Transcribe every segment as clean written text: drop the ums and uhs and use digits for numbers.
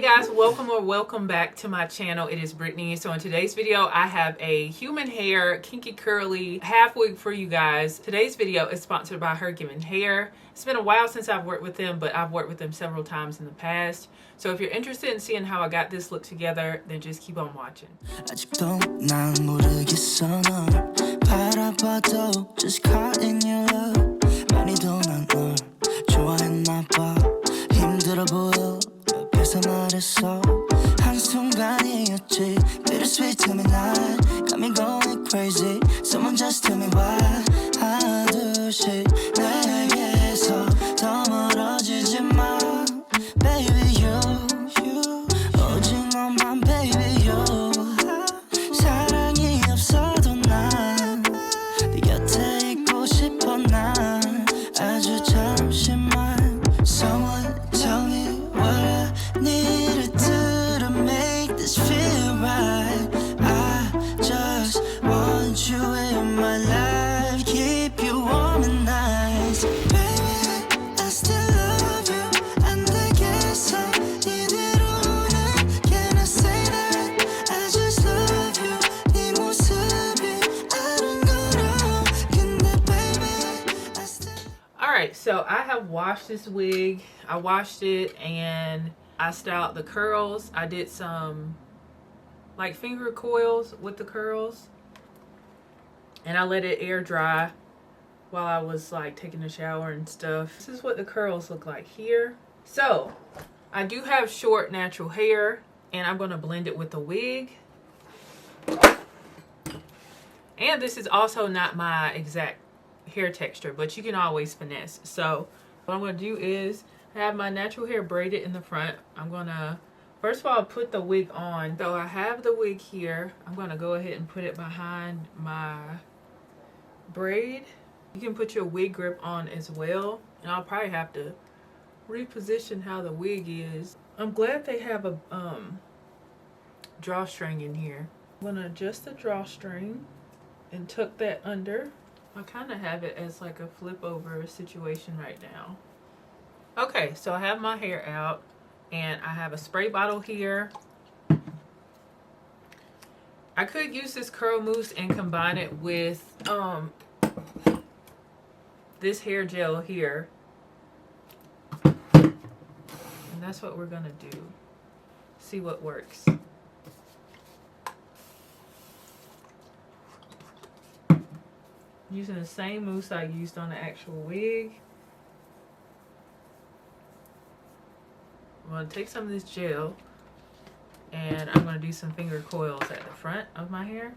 guys, welcome or welcome back to my channel. It is Brittany. So in today's video I have a human hair kinky curly half wig for you guys. Today's video is sponsored by HerGivenHair. It's been a while since I've worked with them, but I've worked with them several times in the past. So if you're interested in seeing how I got this look together, then just keep on watching. 말했어 한순간이었지 bittersweet to me now got me going crazy someone just tell me why 하나 둘씩 내게서 더 멀어지지 마 baby you 오직 너만 baby you 사랑이 없어도 난 네 곁에 있고 싶어 난 아주 잠시만 someone tell me what I need to do to make this feel right. I just want you in my life, keep you warm and nice. Baby, I still love you. 안 되겠어 이대로는 can I say that? I just love you. 네 모습이 아름다워. 근데 baby, I still. Alright, so I have washed this wig. I washed it and I styled the curls. I did some like finger coils with the curls and I let it air dry while I was like taking a shower and stuff. This is what the curls look like here. So I do have short natural hair and I'm going to blend it with the wig. And this is also not my exact hair texture, but you can always finesse. So what I'm going to do is I have my natural hair braided in the front. I'm gonna first of all put the wig on. So I have the wig here. I'm gonna go ahead and put it behind my braid. You can put your wig grip on as well, and I'll probably have to reposition how the wig is. I'm glad they have a drawstring in here. I'm gonna adjust the drawstring and tuck that under. I kind of have it as like a flip over situation right now. Okay, so I have my hair out and I have a spray bottle here. I could use this curl mousse and combine it with this hair gel here. And that's what we're gonna do. See what works. Using the same mousse I used on the actual wig. I'm going to take some of this gel and I'm going to do some finger coils at the front of my hair.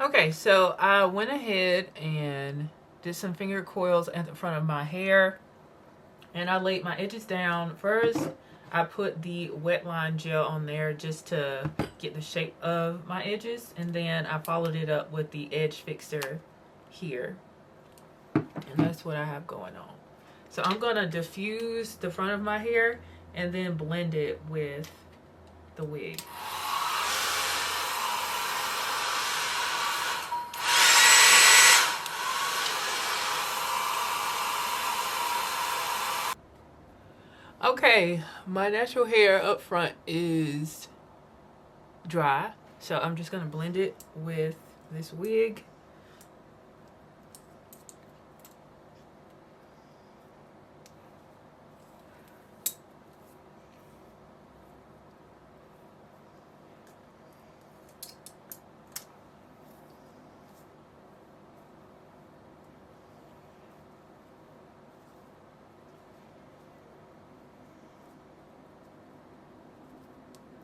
Okay, so I went ahead and did some finger coils at the front of my hair and I laid my edges down. First, I put the wet line gel on there just to get the shape of my edges, and then I followed it up with the edge fixer here. And that's what I have going on. So I'm going to diffuse the front of my hair and then blend it with the wig. Okay, my natural hair up front is dry, so I'm just going to blend it with this wig.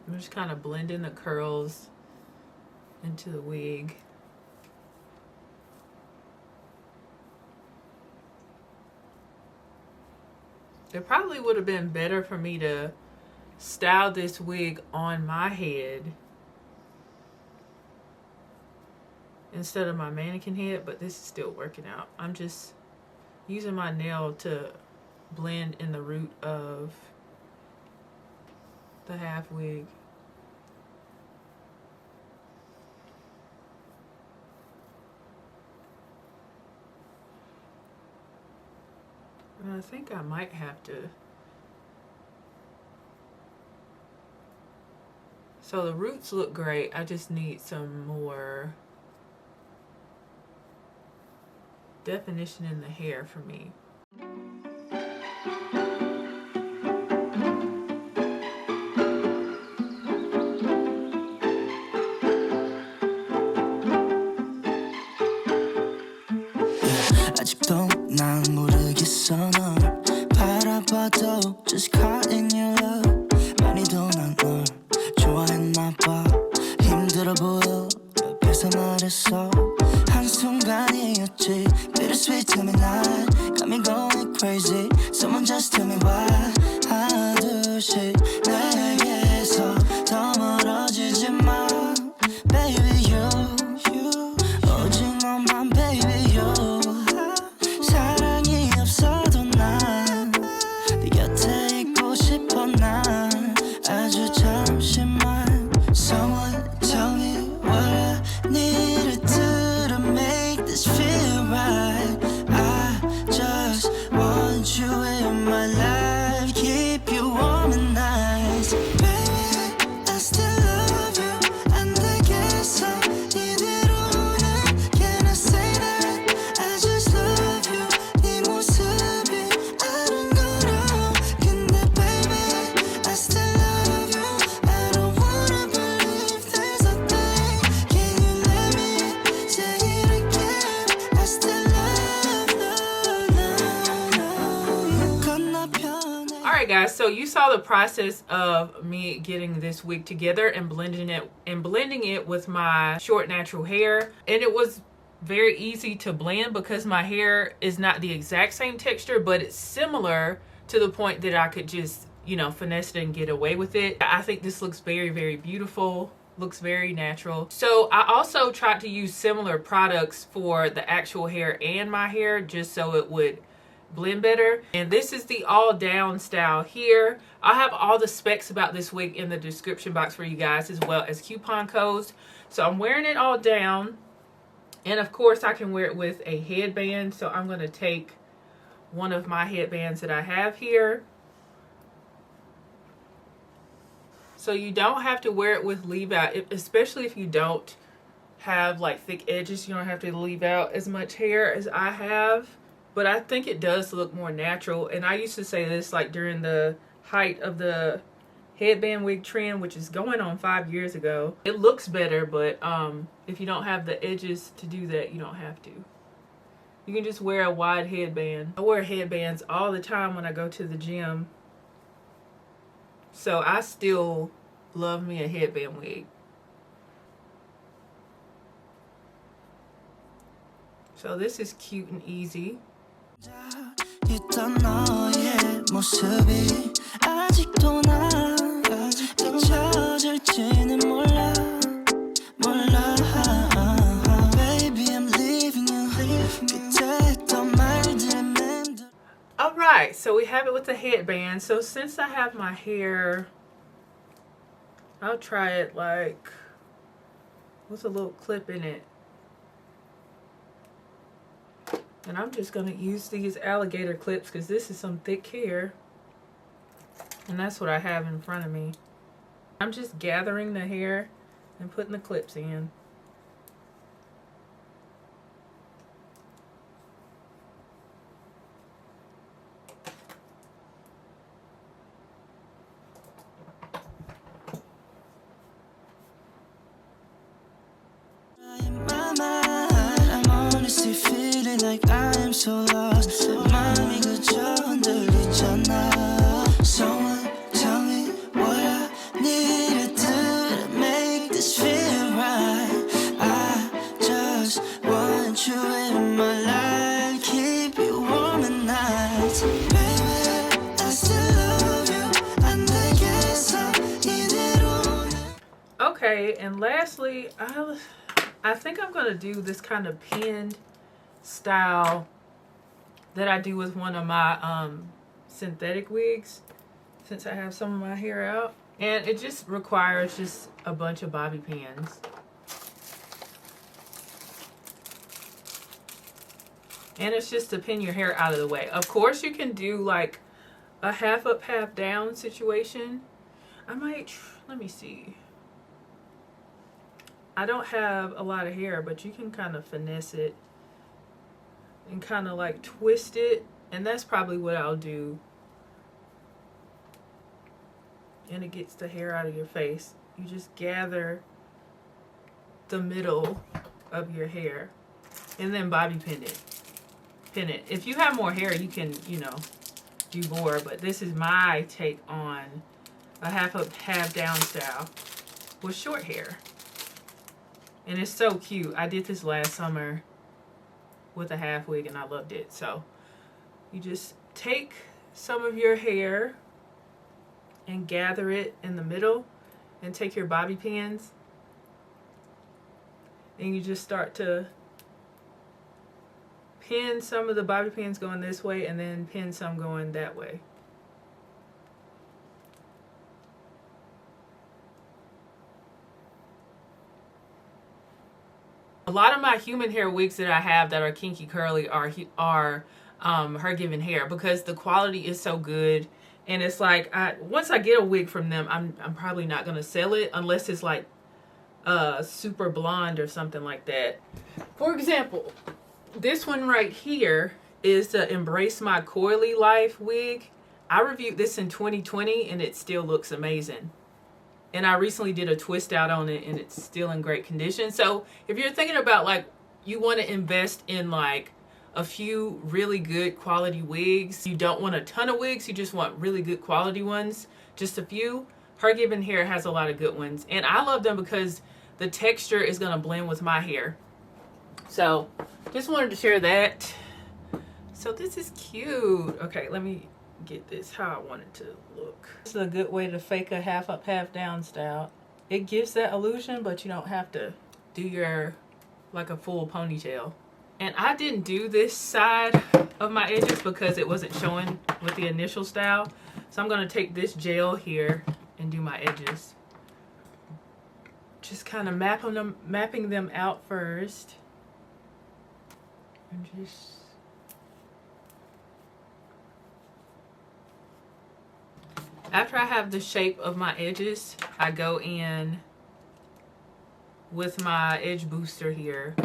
I'm just kind of blending the curls into the wig. It probably would have been better for me to style this wig on my head instead of my mannequin head, but this is still working out. I'm just using my nail to blend in the root of the half wig. And I think I might have to. So the roots look great. I just need some more definition in the hair for me. 아직도 난 모르겠어 널 바라봐도 just caught in your love 많이도 난 널 좋아했나봐 힘들어 보여 옆에서 말했어 한순간이었지 bittersweet tell me not got me going crazy someone just tell me why 하나 둘씩 내게서 더 멀어지지 마 baby you 오직 너만 baby you 사랑이 없어도 난 네 곁에 있고 싶어 난 아주 잠시만 Someone tell me what I need to do to make this feel right I just want you in my life keep you warm and nice Baby I still love you 안 되겠어 이대로는 Can I say that I just love you 네 모습이 아름다워 근데 baby I still love you I don't wanna believe there's a thing Can you let me say it again I still love you 건너편에 Alright guys, so you saw the process of me getting this wig together and blending it with my short natural hair, and it was very easy to blend because my hair is not the exact same texture, but it's similar to the point that I could just, you know, finesse it and get away with it. I think this looks very, very beautiful, looks very natural. So I also tried to use similar products for the actual hair and my hair just so it would blend better. And this is the all down style here. I have all the specs about this wig in the description box for you guys, as well as coupon codes. So I'm wearing it all down, and of course I can wear it with a headband. So I'm going to take one of my headbands that I have here. So you don't have to wear it with leave out, especially if you don't have like thick edges. You don't have to leave out as much hair as I have. But I think it does look more natural. And I used to say this like during the height of the headband wig trend, which is going on 5 years ago. It looks better, but if you don't have the edges to do that, you don't have to. You can just wear a wide headband. I wear headbands all the time when I go to the gym. So I still love me a headband wig. So this is cute and easy. 있던 너의 모습이 아직도 난 잊혀질지는 몰라 Baby I'm leaving you 그때 했던 말들이 맴돌 Alright, so we have it with the headband. So since I have my hair, I'll try it like, what's a little clip in it? And I'm just going to use these alligator clips because this is some thick hair. And that's what I have in front of me. I'm just gathering the hair and putting the clips in. Like I am so lost 마음이 그저 흔들리잖아 Someone tell me what I need to do to make this feel right I just want you in my life Keep you warm at night Baby I still love you 안 되겠어 이대로는 Okay, and lastly, I think I'm going to do this kind of pinned style that I do with one of my synthetic wigs, since I have some of my hair out. And it just requires just a bunch of bobby pins. And it's just to pin your hair out of the way. Of course, you can do like a half up, half down situation. I might, let me see. I don't have a lot of hair, but you can kind of finesse it and kind of like twist it. And that's probably what I'll do. And it gets the hair out of your face. You just gather the middle of your hair and then bobby pin it. Pin it. If you have more hair, you can, you know, do more, but this is my take on a half up, half down style with short hair. And it's so cute. I did this last summer with a half wig and I loved it. So you just take some of your hair and gather it in the middle and take your bobby pins and you just start to pin some of the bobby pins going this way and then pin some going that way. A lot of my human hair wigs that I have that are kinky curly are HerGivenHair, because the quality is so good. And it's like, once I get a wig from them, I'm probably not going to sell it unless it's like super blonde or something like that. For example, this one right here is the Embrace My Coily Life wig. I reviewed this in 2020 and it still looks amazing. And I recently did a twist out on it and it's still in great condition. So if you're thinking about like, you want to invest in like a few really good quality wigs, you don't want a ton of wigs, you just want really good quality ones, just a few, HerGivenHair has a lot of good ones. And I love them because the texture is going to blend with my hair. So just wanted to share that. So this is cute. Okay, let me get this how I want it to look. This is a good way to fake a half up, half down style. It gives that illusion, but you don't have to do your like a full ponytail. And I didn't do this side of my edges because it wasn't showing with the initial style. So I'm going to take this gel here and do my edges. Just kind of mapping them out first. And just after I have the shape of my edges, I go in with my edge booster here.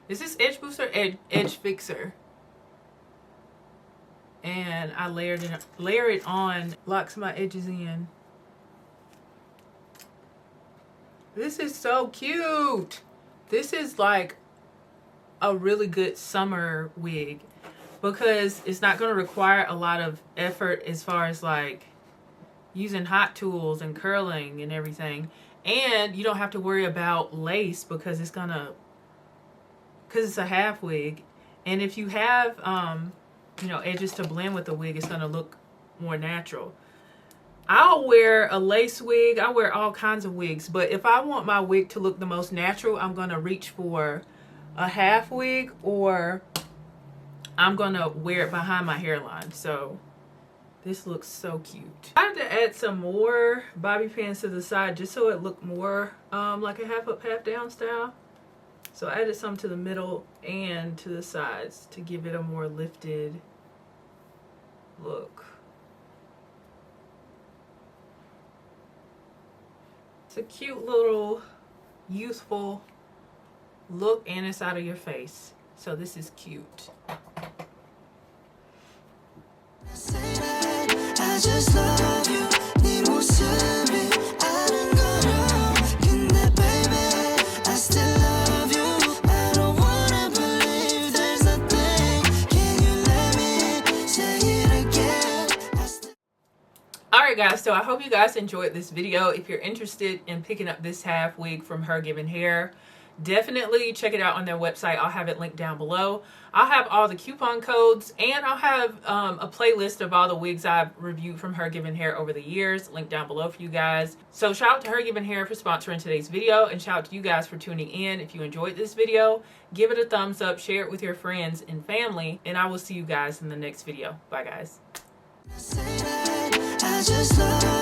Is this edge booster? Edge fixer. And I layer it on, locks my edges in. This is so cute. This is like a really good summer wig because it's not going to require a lot of effort as far as like using hot tools and curling and everything. And you don't have to worry about lace because it's a half wig. And if you have you know, edges to blend with the wig, it's going to look more natural. I'll wear a lace wig. I wear all kinds of wigs, but if I want my wig to look the most natural, I'm going to reach for a half wig, or I'm going to wear it behind my hairline. So this looks so cute. I had to add some more bobby pins to the side just so it looked more like a half up, half down style. So I added some to the middle and to the sides to give it a more lifted look. It's a cute little youthful look and it's out of your face. So this is cute. I just love you. 네 모습이 아른거려. 근데 baby, I still love you. I don't wanna believe there's a thing. Can you let me say it again? Alright guys, so I hope you guys enjoyed this video. If you're interested in picking up this half wig from HerGivenHair, definitely check it out on their website. I'll have it linked down below. I'll have all the coupon codes, and I'll have a playlist of all the wigs I've reviewed from HerGivenHair over the years linked down below for you guys. So shout out to HerGivenHair for sponsoring today's video, and shout out to you guys for tuning in. If you enjoyed this video, give it a thumbs up, share it with your friends and family, and I will see you guys in the next video. Bye guys. I just love